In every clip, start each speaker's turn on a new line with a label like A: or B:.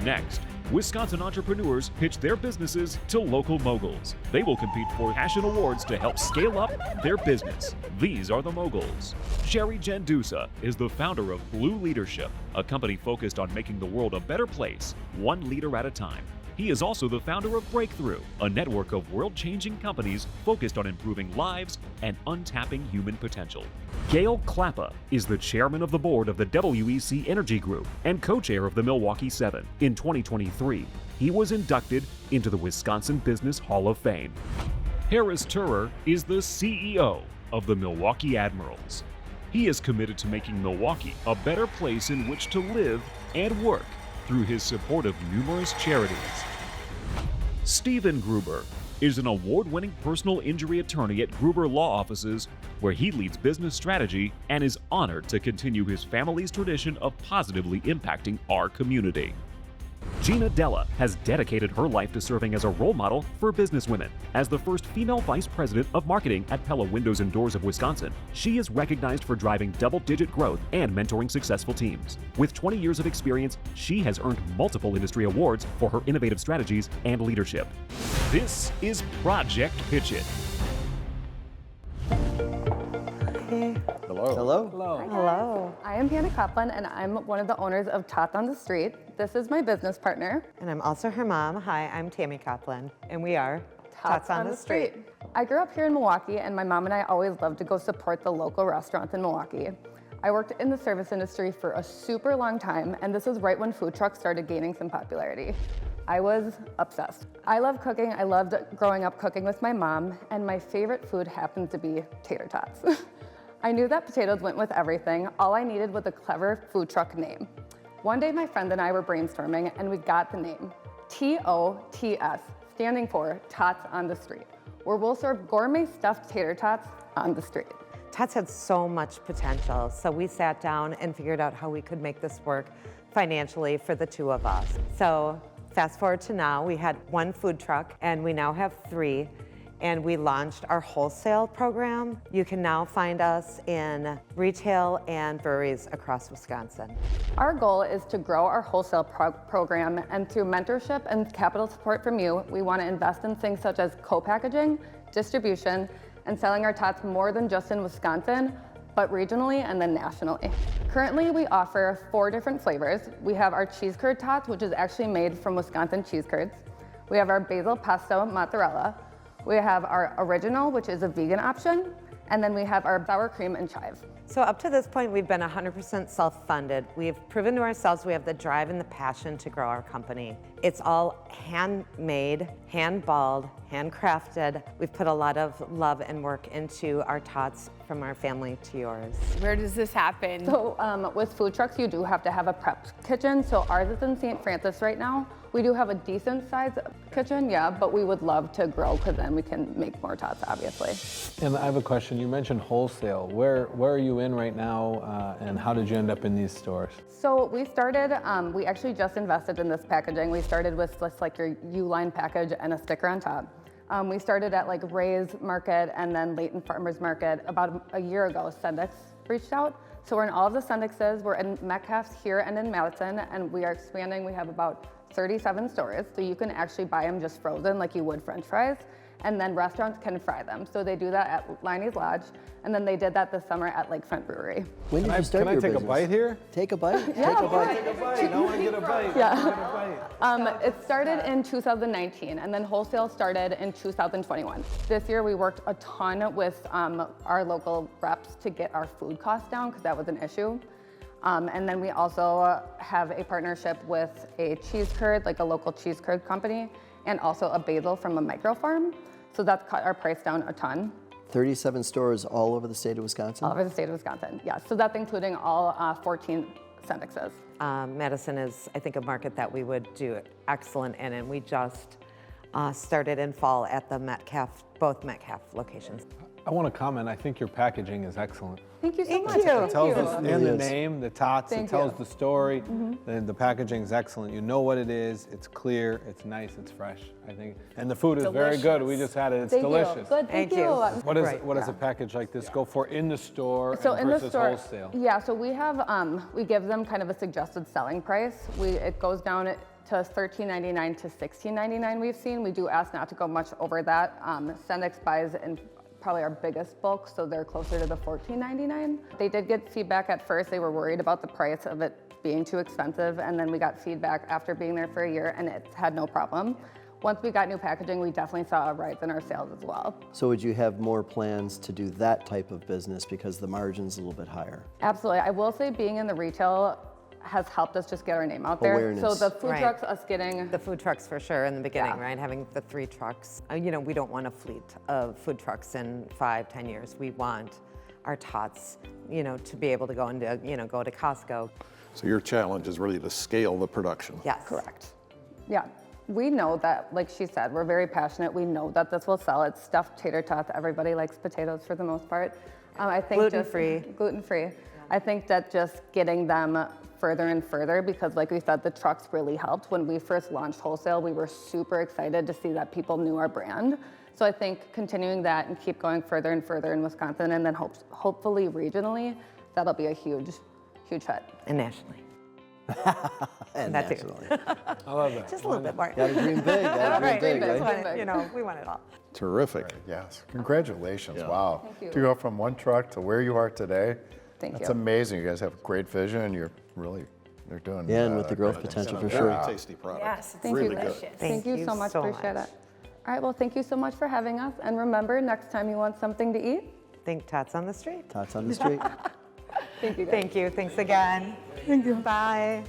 A: Next, Wisconsin entrepreneurs pitch their businesses to local moguls. They will compete for passion awards to help scale up their business. These are the moguls. Sherry Gendusa is the founder of Blue Leadership, a company focused on making the world a better place, one leader at a time. He is also the founder of Breakthrough, a network of world-changing companies focused on improving lives and untapping human potential. Gail Klappa is the chairman of the board of the WEC Energy Group and co-chair of the Milwaukee 7. In 2023, he was inducted into the Wisconsin Business Hall of Fame. Harris Turer is the CEO of the Milwaukee Admirals. He is committed to making Milwaukee a better place in which to live and work through his support of numerous charities. Stephen Gruber is an award-winning personal injury attorney at Gruber Law Offices, where he leads business strategy and is honored to continue his family's tradition of positively impacting our community. Gina Della has dedicated her life to serving as a role model for businesswomen. As the first female vice president of marketing at Pella Windows and Doors of Wisconsin, she is recognized for driving double-digit growth and mentoring successful teams. With 20 years of experience, she has earned multiple industry awards for her innovative strategies and leadership. This is Project Pitch It.
B: Hello.
C: Hello.
B: Hello.
D: Hello. I am Hannah Kaplan, and I'm one of the owners of Tots on the Street. This is my business partner.
E: And I'm also her mom. Hi, I'm Tammy Kaplan, and we are Tots on the Street.
D: I grew up here in Milwaukee, and my mom and I always loved to go support the local restaurants in Milwaukee. I worked in the service industry for a super long time, and this was right when food trucks started gaining some popularity. I was obsessed. I love cooking. I loved growing up cooking with my mom, and my favorite food happened to be tater tots. I knew that potatoes went with everything. All I needed was a clever food truck name. One day my friend and I were brainstorming and we got the name TOTS, standing for Tots on the Street, where we'll serve gourmet stuffed tater tots on the street.
E: Tots had so much potential, so we sat down and figured out how we could make this work financially for the two of us. So fast forward to now, we had one food truck and we now have 3. And we launched our wholesale program. You can now find us in retail and breweries across Wisconsin.
D: Our goal is to grow our wholesale program, and through mentorship and capital support from you, we want to invest in things such as co-packaging, distribution, and selling our tots more than just in Wisconsin, but regionally and then nationally. Currently, we offer 4 different flavors. We have our cheese curd tots, which is actually made from Wisconsin cheese curds. We have our basil pesto mozzarella. We have our original, which is a vegan option, and then we have our sour cream and chive.
E: So up to this point, we've been 100% self-funded. We've proven to ourselves we have the drive and the passion to grow our company. It's all handmade, hand-balled, handcrafted. We've put a lot of love and work into our tots, from our family to yours.
F: Where does this happen?
D: So with food trucks, you do have to have a prep kitchen. So ours is in St. Francis right now. We do have a decent sized kitchen, yeah, but we would love to grow because then we can make more tots, obviously.
B: And I have a question. You mentioned wholesale. Where are you in right now, and how did you end up in these stores?
D: So we started, we actually just invested in this packaging. We started with just like your U-line package and a sticker on top. We started at like Ray's Market and then Layton Farmers Market about a year ago. Sendix reached out. So we're in all of the Sendixes. We're in Metcalfe's here and in Madison, and we are expanding. We have about 37 stores, so you can actually buy them just frozen like you would French fries, and then restaurants can fry them. So they do that at Liney's Lodge, and then they did that this summer at Lakefront Brewery.
C: When did you start
B: Can I
C: your
B: take
C: business?
B: a bite here?
C: Take a bite?
D: Yeah,
C: Take a bite.
B: Take a bite. I want to get a bite.
D: Yeah.
B: I want a bite.
D: It started in 2019, and then wholesale started in 2021. This year we worked a ton with our local reps to get our food costs down because that was an issue. And then we also have a partnership with a cheese curd, like a local cheese curd company, and also a basil from a micro farm. So that's cut our price down a ton.
C: 37 stores all over the state of Wisconsin?
D: All over the state of Wisconsin, yes. So that's including all 14 Sendixes.
E: Madison is, I think, a market that we would do excellent in, and we just started in fall at the Metcalfe, both Metcalfe locations.
B: I want to comment. I think your packaging is excellent.
D: Thank you so
E: Thank
D: much.
E: you.
D: Thank
B: It tells
D: you.
B: us
C: It
B: and the
C: is.
B: name, the tots.
D: Thank
B: it tells
D: you.
B: the story. The packaging is excellent. You know what it is. It's clear. It's nice. It's fresh. I think, and the food is very good. We just had it. It's
D: Thank
B: delicious.
D: you. Good, thank
E: Thank you.
B: What is
E: Right.
B: what does a package like this go for in the store
D: So
B: and
D: in the
B: versus
D: store,
B: wholesale?
D: yeah. So we have we give them kind of a suggested selling price. It goes down to $13.99 to $16.99. We've seen. We do ask not to go much over that. Sendex buys in probably our biggest bulk, so they're closer to the $14.99. They did get feedback at first. They were worried about the price of it being too expensive, and then we got feedback after being there for a year, and it had no problem. Once we got new packaging, we definitely saw a rise in our sales as well.
C: So would you have more plans to do that type of business because the margin's a little bit higher?
D: Absolutely. I will say being in the retail has helped us just get our name out there.
C: Awareness.
D: So the food
E: Right.
D: trucks, us getting
E: The food trucks for sure in the beginning,
D: Yeah.
E: right? Having the 3 trucks. You know, we don't want a fleet of food trucks in 5-10 years. We want our tots, you know, to be able to go into, you know, go to Costco.
F: So your challenge is really to scale the production.
E: Yes.
D: correct. Yeah. We know that, like she said, we're very passionate. We know that this will sell. It's stuffed tater tots. Everybody likes potatoes for the most part. I think
E: Gluten-free.
D: Gluten-free. I think that just getting them further and further, because like we said, the trucks really helped. When we first launched wholesale, we were super excited to see that people knew our brand. So I think continuing that and keep going further and further in Wisconsin, and then hopefully regionally, that'll be a huge, huge hit.
E: And nationally.
C: And
E: That too.
C: nationally.
B: I love that.
E: Just a little bit more.
C: Gotta dream big, gotta dream
E: Right,
C: big,
E: that's
C: right?
E: what, you know, we want it all.
F: Terrific.
G: Yes, congratulations,
F: Yeah.
G: wow.
D: Thank you.
G: To go from one truck to where you are today,
D: Thank
G: that's
D: you.
G: amazing. You guys have great vision and you're really, they're doing
C: Yeah, and with the growth
G: great things.
C: potential for
F: Very
C: sure.
F: tasty product.
H: Yes, it's
D: Thank
F: really
D: you.
F: good.
H: delicious.
D: Thank you so much. Appreciate it. All right, well, thank you so much for having us. And remember, next time you want something to eat,
E: Think tots on the street.
C: Tots on the street.
D: thank you guys.
E: Thank you. Thanks again. Thank you. Bye.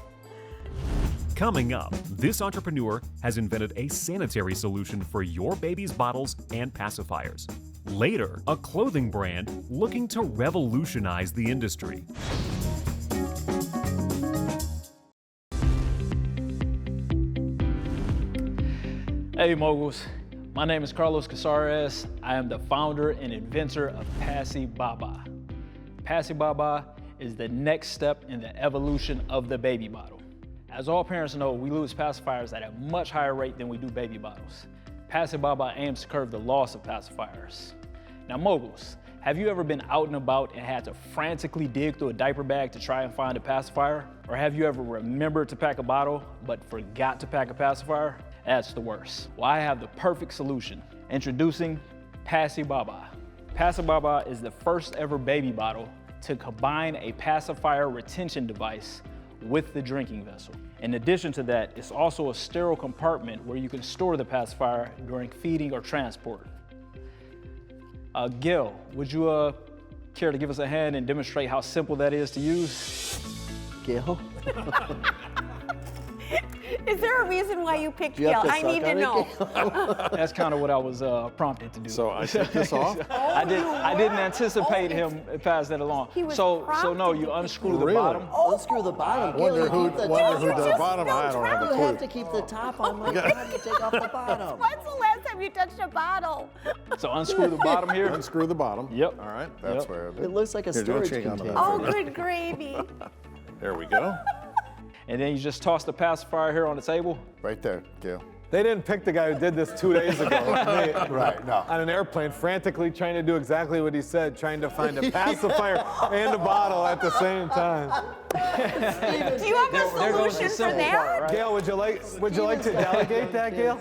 A: Coming up, this entrepreneur has invented a sanitary solution for your baby's bottles and pacifiers. Later, a clothing brand looking to revolutionize the industry.
I: Hey moguls, my name is Carlos Casares. I am the founder and inventor of Passy Baba. Passy Baba is the next step in the evolution of the baby bottle. As all parents know, we lose pacifiers at a much higher rate than we do baby bottles. Passy Baba aims to curb the loss of pacifiers. Now moguls, have you ever been out and about and had to frantically dig through a diaper bag to try and find a pacifier? Or have you ever remembered to pack a bottle but forgot to pack a pacifier? That's the worst. Well, I have the perfect solution. Introducing Passy Baba. Passy Baba is the first ever baby bottle to combine a pacifier retention device with the drinking vessel. In addition to that, it's also a sterile compartment where you can store the pacifier during feeding or transport. Gil, would you care to give us a hand and demonstrate how simple that is to use?
C: Gail?
H: Is there a reason why you picked
C: Do you have
H: Gail?
C: to
H: I
C: suck
H: need
C: on
H: to
C: it,
H: know.
C: Gail?
I: That's kind of what I was prompted to do.
F: So I take this off?
I: I didn't anticipate
H: Oh,
I: him pass that along.
H: He was
I: So no,
H: prompted
I: you
H: to
I: unscrew the
F: Really?
I: bottom.
C: Unscrew the bottom. Gail,
F: Wonder
C: you
F: who,
C: keep the
F: wonder
C: top
F: who
C: on.
F: did the bottom? I don't have a
C: You have
F: clue.
C: to keep the top on. My God, you take off the bottom.
H: When's the last time you touched a bottle?
I: So unscrew the bottom here.
F: Unscrew the bottom.
I: Yep.
F: All right.
G: That's
I: Yep.
G: where it
C: It looks like a
F: Here, don't
C: storage
F: check on the-
C: container.
H: Oh, good gravy.
F: There we go.
I: And then you just toss the pacifier here on the table.
G: right there, Gail.
B: They didn't pick the guy who did this 2 days ago.
G: Right, no.
B: On an airplane, frantically trying to do exactly what he said, trying to find a pacifier and a bottle at the same time.
H: Do you have a
I: There goes
H: solution
I: the
H: for
I: simple
H: that?
I: part, right?
B: Gail, would you like to delegate that, Gail?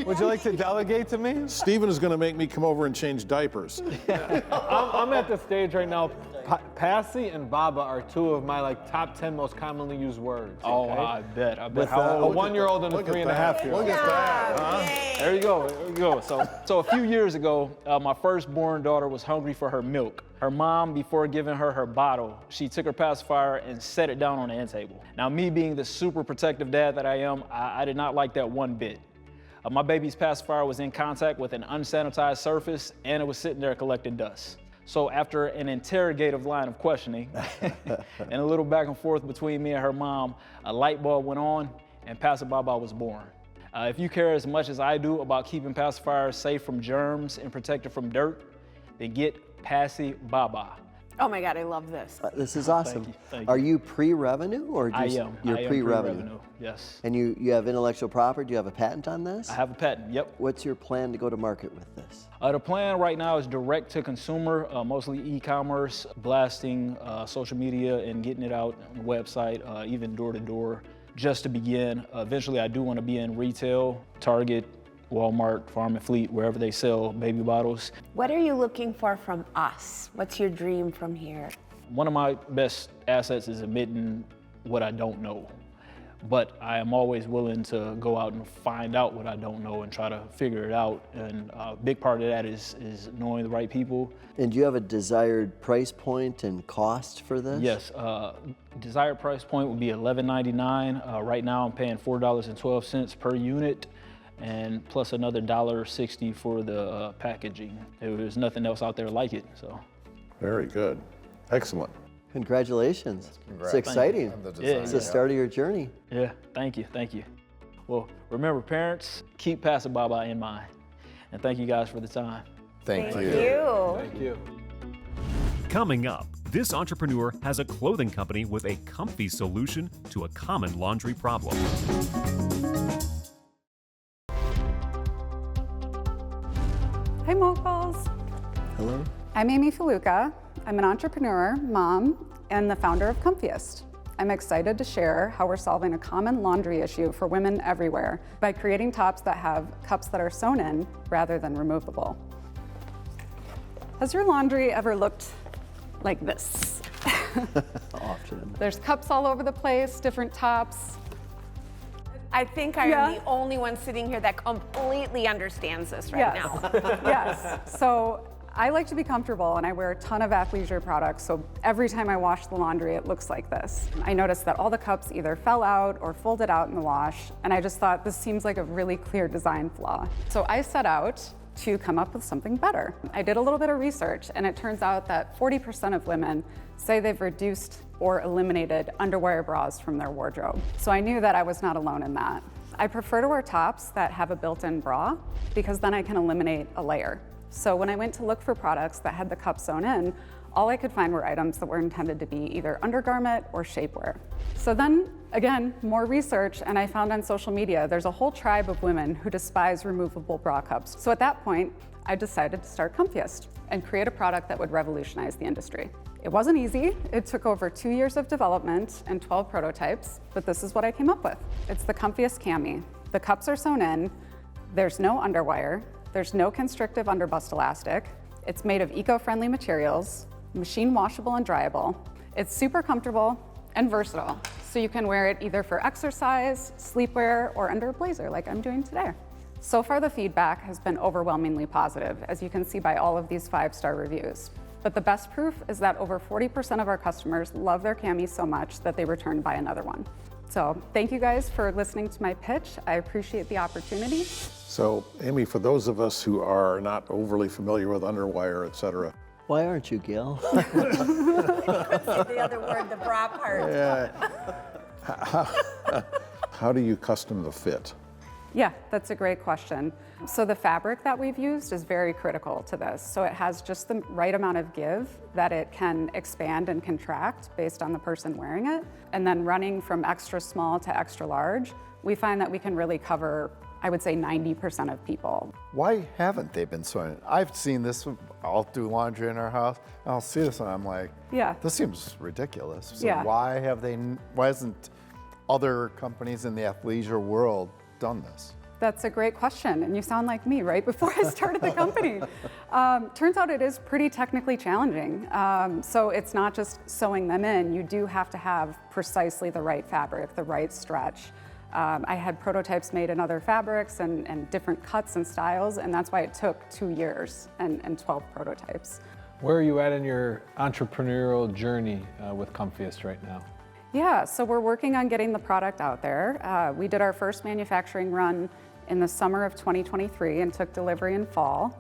B: Would you like to delegate to me?
F: Steven is going to make me come over and change diapers.
B: I'm at the stage right now. Passy and Baba are 2 of my top 10 most commonly used words.
I: Oh,
B: okay?
I: I bet.
B: With
I: How
B: a
I: old?
B: 1-year-old and a
F: Look at
B: 3.5-year-old.
F: Look at that, huh?
I: There you go. There you go. So a few years ago, my firstborn daughter was hungry for her milk. Her mom, before giving her her bottle, she took her pacifier and set it down on the end table. Now, me being the super protective dad that I am, I did not like that one bit. My baby's pacifier was in contact with an unsanitized surface, and it was sitting there collecting dust. So after an interrogative line of questioning and a little back and forth between me and her mom, a light bulb went on and Passy Baba was born. If you care as much as I do about keeping pacifiers safe from germs and protected from dirt, then get Passy Baba.
H: Oh my God, I love this.
C: This is awesome.
I: thank
C: Are
I: you.
C: you pre-revenue or
I: I
C: just
I: am.
C: you're
I: I am
C: pre-revenue?
I: Yes.
C: And you have intellectual property? Do you have a patent on this?
I: I have a patent, yep.
C: What's your plan to go to market with this?
I: The plan right now is direct to consumer, mostly e-commerce, blasting social media and getting it out on the website, even door to door, just to begin. Eventually I do want to be in retail, Target, Walmart, Farm and Fleet, wherever they sell baby bottles.
H: What are you looking for from us? What's your dream from here?
I: One of my best assets is admitting what I don't know, but I am always willing to go out and find out what I don't know and try to figure it out. And a big part of that is knowing the right people.
C: And do you have a desired price point and cost for this?
I: Yes, desired price point would be $11.99. Right now I'm paying $4.12 per unit, and plus another $1.60 for the packaging. There's nothing else out there like it, so.
F: Very good. Excellent.
C: Congratulations.
G: Congrats.
C: It's exciting.
G: On the
I: Yeah,
G: design,
C: It's the start of your journey.
I: Yeah, thank you, thank you. Well, remember parents, keep Passy Baba in mind. And thank you guys for the time.
G: Thank you.
B: Thank you.
A: Coming up, this entrepreneur has a clothing company with a comfy solution to a common laundry problem.
J: Hi, Moguls.
C: Hello?
J: I'm Amy Faluca. I'm an entrepreneur, mom, and the founder of Comfiest. I'm excited to share how we're solving a common laundry issue for women everywhere by creating tops that have cups that are sewn in rather than removable. Has your laundry ever looked like this?
C: Often.
J: There's cups all over the place, different tops.
H: I think I
J: Yeah.
H: am the only one sitting here that completely understands this right now.
J: Yes. So I like to be comfortable and I wear a ton of athleisure products. So every time I wash the laundry, it looks like this. I noticed that all the cups either fell out or folded out in the wash. And I just thought this seems like a really clear design flaw. So I set out to come up with something better. I did a little bit of research and it turns out that 40% of women say they've reduced or eliminated underwire bras from their wardrobe. So I knew that I was not alone in that. I prefer to wear tops that have a built-in bra because then I can eliminate a layer. So when I went to look for products that had the cup sewn in, all I could find were items that were intended to be either undergarment or shapewear. So then, again, more research, and I found on social media there's a whole tribe of women who despise removable bra cups. So at that point, I decided to start Comfiest and create a product that would revolutionize the industry. It wasn't easy. It took over 2 years of development and 12 prototypes, but this is what I came up with. It's the Comfiest Cami. The cups are sewn in, there's no underwire, there's no constrictive underbust elastic, it's made of eco-friendly materials, machine washable and dryable. It's super comfortable and versatile, so you can wear it either for exercise, sleepwear, or under a blazer like I'm doing today. So far the feedback has been overwhelmingly positive, as you can see by all of these 5-star reviews. But the best proof is that over 40% of our customers love their camis so much that they return buy another one. So thank you guys for listening to my pitch. I appreciate the opportunity.
F: So, Amy, for those of us who are not overly familiar with underwire, et cetera,
C: Why aren't you, Gail?
H: The other word, the bra part.
F: how do you custom the fit?
J: Yeah, that's a great question. So the fabric that we've used is very critical to this. So it has just the right amount of give that it can expand and contract based on the person wearing it. And then running from extra small to extra large, we find that we can really cover, I would say, 90% of people.
G: Why haven't they been sewing? I've seen this. I'll do laundry in our house. And I'll see this and I'm like,
J: Yeah.
G: this seems ridiculous. So
J: Yeah.
G: why hasn't other companies in the athleisure world done this?
J: That's a great question, and you sound like me right before I started the company. Turns out it is pretty technically challenging. So it's not just sewing them in, you do have to have precisely the right fabric, the right stretch. I had prototypes made in other fabrics and different cuts and styles, and that's why it took 2 years and 12 prototypes.
B: Where are you at in your entrepreneurial journey with Comfiest right now?
J: Yeah, so we're working on getting the product out there. We did our first manufacturing run in the summer of 2023 and took delivery in fall.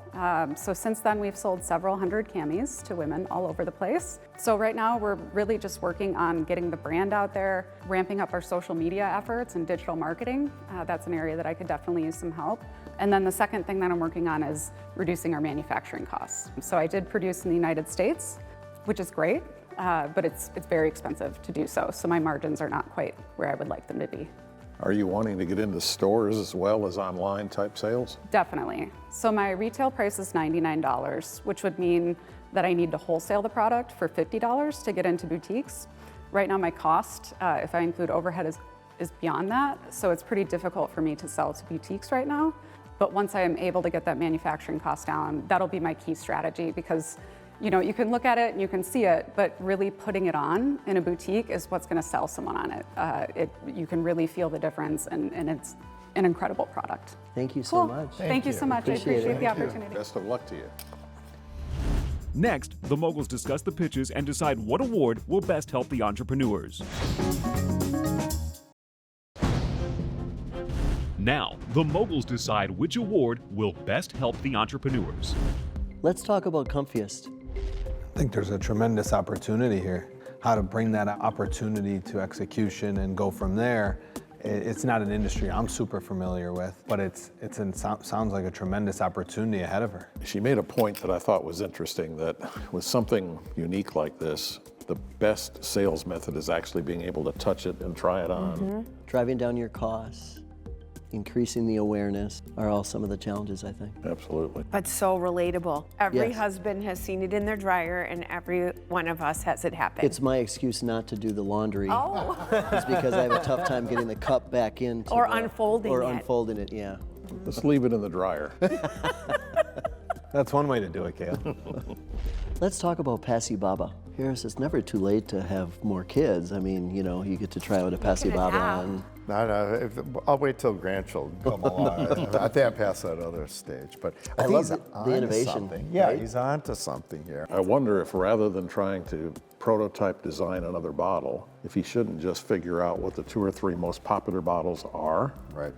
J: So since then, we've sold several hundred camis to women all over the place. So right now, we're really just working on getting the brand out there, ramping up our social media efforts and digital marketing. That's an area that I could definitely use some help. And then the second thing that I'm working on is reducing our manufacturing costs. So I did produce in the United States, which is great, but it's very expensive to do so. So my margins are not quite where I would like them to be.
F: Are you wanting to get into stores as well as online type sales?
J: Definitely. So my retail price is $99, which would mean that I need to wholesale the product for $50 to get into boutiques. Right now my cost, if I include overhead, is beyond that. So it's pretty difficult for me to sell to boutiques right now. But once I am able to get that manufacturing cost down, that'll be my key strategy, because you know, you can look at it and you can see it, but really putting it on in a boutique is what's going to sell someone on it. You can really feel the difference, and it's an incredible product.
C: Thank you so much.
J: Thank you so much. I appreciate the opportunity.
F: Best of luck to you.
A: Next, the moguls discuss the pitches and decide what award will best help the entrepreneurs. Now, the moguls decide which award will best help the entrepreneurs.
C: Let's talk about Comfiest.
B: I think there's a tremendous opportunity here. How to bring that opportunity to execution and go from there. It's not an industry I'm super familiar with, but it sounds like a tremendous opportunity ahead of her.
F: She made a point that I thought was interesting, that with something unique like this, the best sales method is actually being able to touch it and try it on.
C: Driving down your costs, increasing the awareness are all some of the challenges, I think.
F: Absolutely.
H: But so relatable. Every
C: Yes.
H: husband has seen it in their dryer, and every one of us has it happen.
C: It's my excuse not to do the laundry.
H: Oh.
C: It's because I have a tough time getting the cup back into
H: Or
C: the-
H: unfolding
C: Or
H: it.
C: unfolding it, yeah.
F: Let's leave it in the dryer.
B: That's one way to do it, Gail.
C: Let's talk about Passy Baba. Harris, it's never too late to have more kids. I mean, you know, you get to try out a Passy Baba and
G: No, I'll wait till grandchildren come along. I think I'm past that other stage, but
C: I
G: think
C: love
G: he's
C: the
G: onto
C: innovation,
G: something. Yeah,
C: right?
G: he's onto something here.
F: I wonder if rather than trying to prototype design another bottle, if he shouldn't just figure out what the 2 or 3 most popular bottles are,
G: Right.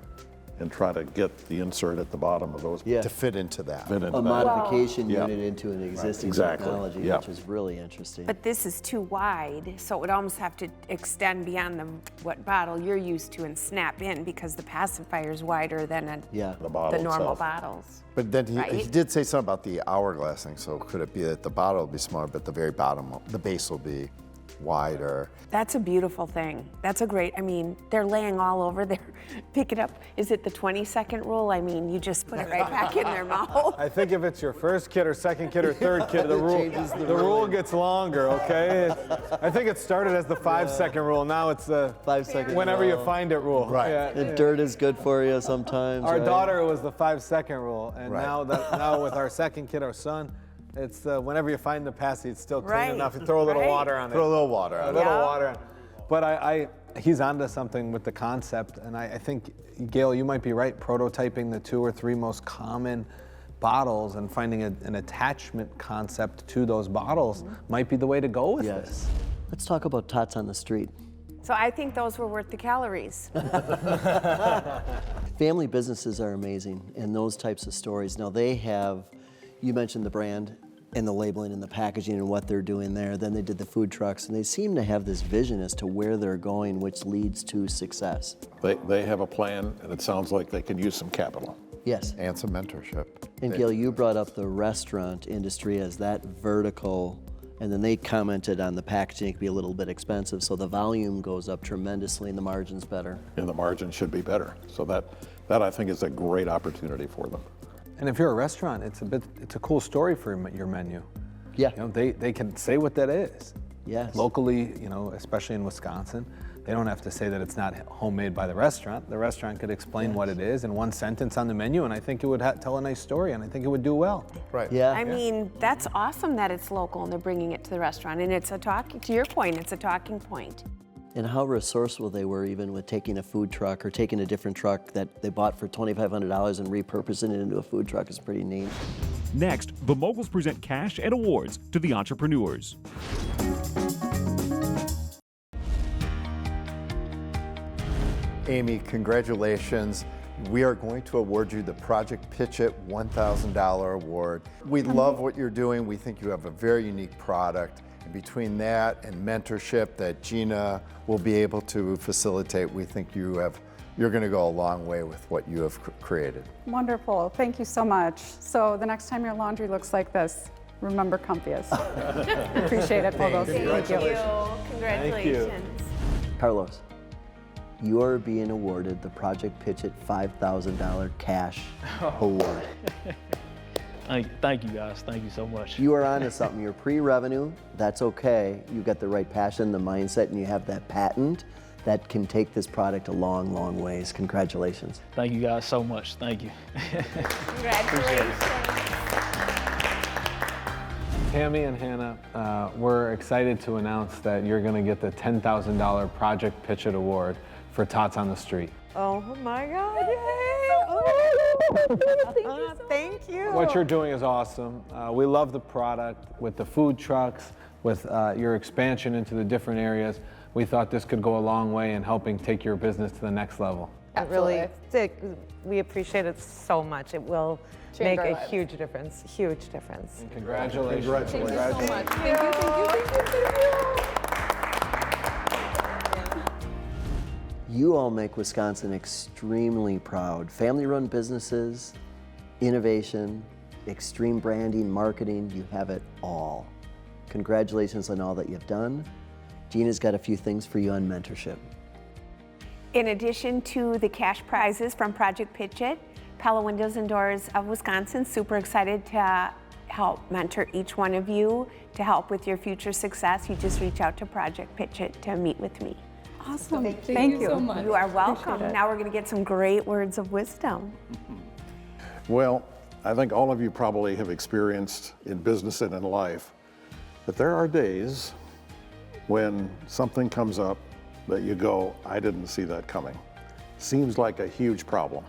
F: and try to get the insert at the bottom of those.
C: Yeah.
G: To fit into that.
F: Fit into
C: a
F: that.
C: modification
F: Yeah.
C: unit into an existing
F: Exactly,
C: technology,
F: yeah.
C: which is really interesting.
H: But this is too wide, so it would almost have to extend beyond what bottle you're used to and snap in, because the pacifier is wider than
C: yeah.
F: The bottle
H: the normal
F: itself.
H: bottles.
G: But then he
H: Right?
G: did say something about the hourglass thing, so could it be that the bottle will be smaller, but the very bottom, the base will be wider?
H: That's a beautiful thing. That's a great, I mean, they're laying all over there. Pick it up. Is it the 20-second rule? I mean, you just put it right back in their mouth.
B: I think if it's your first kid or second kid or third kid, the rule gets longer, okay? I think it started as the 5-second rule. Now it's the
C: 5-second
B: whenever you
C: rule.
B: find it rule.
G: Right.
B: Yeah,
C: And
B: yeah.
C: dirt is good for you sometimes.
B: Our
C: right?
B: daughter was the 5-second rule, and
G: Right.
B: now with our second kid, our son, it's whenever you find the passy, it's still clean
H: Right.
B: enough. You throw a little
H: Right.
B: water on it.
G: Put a little water
B: A
G: on it.
B: little
H: Yeah.
B: water. But he's onto something with the concept, and I think, Gail, you might be right. Prototyping the 2 or 3 most common bottles and finding an attachment concept to those bottles might be the way to go with
C: Yes.
B: this.
C: Let's talk about Tots on the Street.
H: So I think those were worth the calories.
C: Family businesses are amazing, and those types of stories. Now they have, you mentioned the brand and the labeling and the packaging and what they're doing there. Then they did the food trucks, and they seem to have this vision as to where they're going, which leads to success.
F: They have a plan, and it sounds like they can use some capital.
C: Yes.
G: And some mentorship.
C: And Gail, you brought up the restaurant industry as that vertical, and then they commented on the packaging could be a little bit expensive, so the volume goes up tremendously and the margin's better.
F: And the margin should be better. So that I think is a great opportunity for them.
B: And if you're a restaurant, it's a cool story for your menu.
C: Yeah.
B: You know, they can say what that is.
C: Yes.
B: Locally, you know, especially in Wisconsin, they don't have to say that it's not homemade by the restaurant. The restaurant could explain what it is in one sentence on the menu, and I think it would tell a nice story, and I think it would do well.
G: Right.
C: Yeah.
H: I mean, that's awesome that it's local and they're bringing it to the restaurant. And it's to your point, it's a talking point.
C: And how resourceful they were even with taking a food truck or taking a different truck that they bought for $2,500 and repurposing it into a food truck is pretty neat.
A: Next, the moguls present cash and awards to the entrepreneurs.
G: Amy, congratulations. we are going to award you the Project Pitch It $1,000 award. We love what you're doing. We think you have a very unique product. And between that and mentorship that Gina will be able to facilitate, we think you're going to go a long way with what you have created.
J: Wonderful. Thank you so much. So the next time your laundry looks like this, remember Comfiest. Appreciate it, Moguls.
H: Thank you. Congratulations.
C: Carlos, you are being awarded the Project Pitch It $5,000 cash award.
I: Thank you guys. Thank you so much.
C: You are onto something. You're pre-revenue. That's okay. You've got the right passion, the mindset, and you have that patent that can take this product a long, long ways. Congratulations.
I: Thank you guys so much. Thank you.
H: Congratulations.
B: Tammy and Hannah, we're excited to announce that you're going to get the $10,000 Project Pitch It Award for Tots on the Street.
E: Oh my God, yay! Thank you.
B: What you're doing is awesome. We love the product with the food trucks, with your expansion into the different areas. We thought this could go a long way in helping take your business to the next level.
E: We appreciate it so much. It will
D: Change
E: make
D: our
E: a
D: lives.
E: huge difference, huge difference.
B: Congratulations.
D: Thank you so much. Thank you.
C: You all make Wisconsin extremely proud. Family-run businesses, innovation, extreme branding, marketing, you have it all. Congratulations on all that you've done. Gina's got a few things for you on mentorship.
H: In addition to the cash prizes from Project Pitch It, Pella Windows and Doors of Wisconsin, super excited to help mentor each one of you to help with your future success. You just reach out to Project Pitch It to meet with me.
J: Awesome. Thank you
D: so much.
H: You are welcome.
J: Appreciate it.
H: Now we're going to get some great words of wisdom.
F: Well, I think all of you probably have experienced in business and in life that there are days when something comes up that you go, I didn't see that coming. Seems like a huge problem.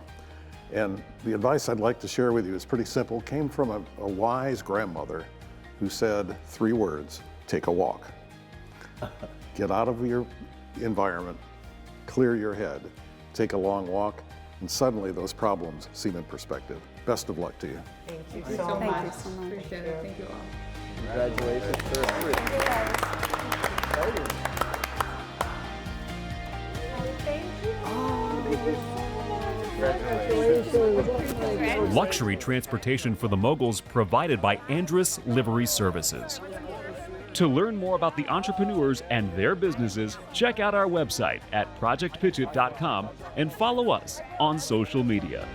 F: And the advice I'd like to share with you is pretty simple. Came from a wise grandmother who said 3 words, take a walk. Get out of your environment, clear your head, take a long walk, and suddenly those problems seem in perspective. Best of luck to you.
E: Thank you so much.
J: Thank you so much.
D: Appreciate it. Thank you all.
C: Congratulations.
A: Luxury transportation for the Moguls provided by Andrus Livery Services. To learn more about the entrepreneurs and their businesses, check out our website at projectpitchit.com and follow us on social media.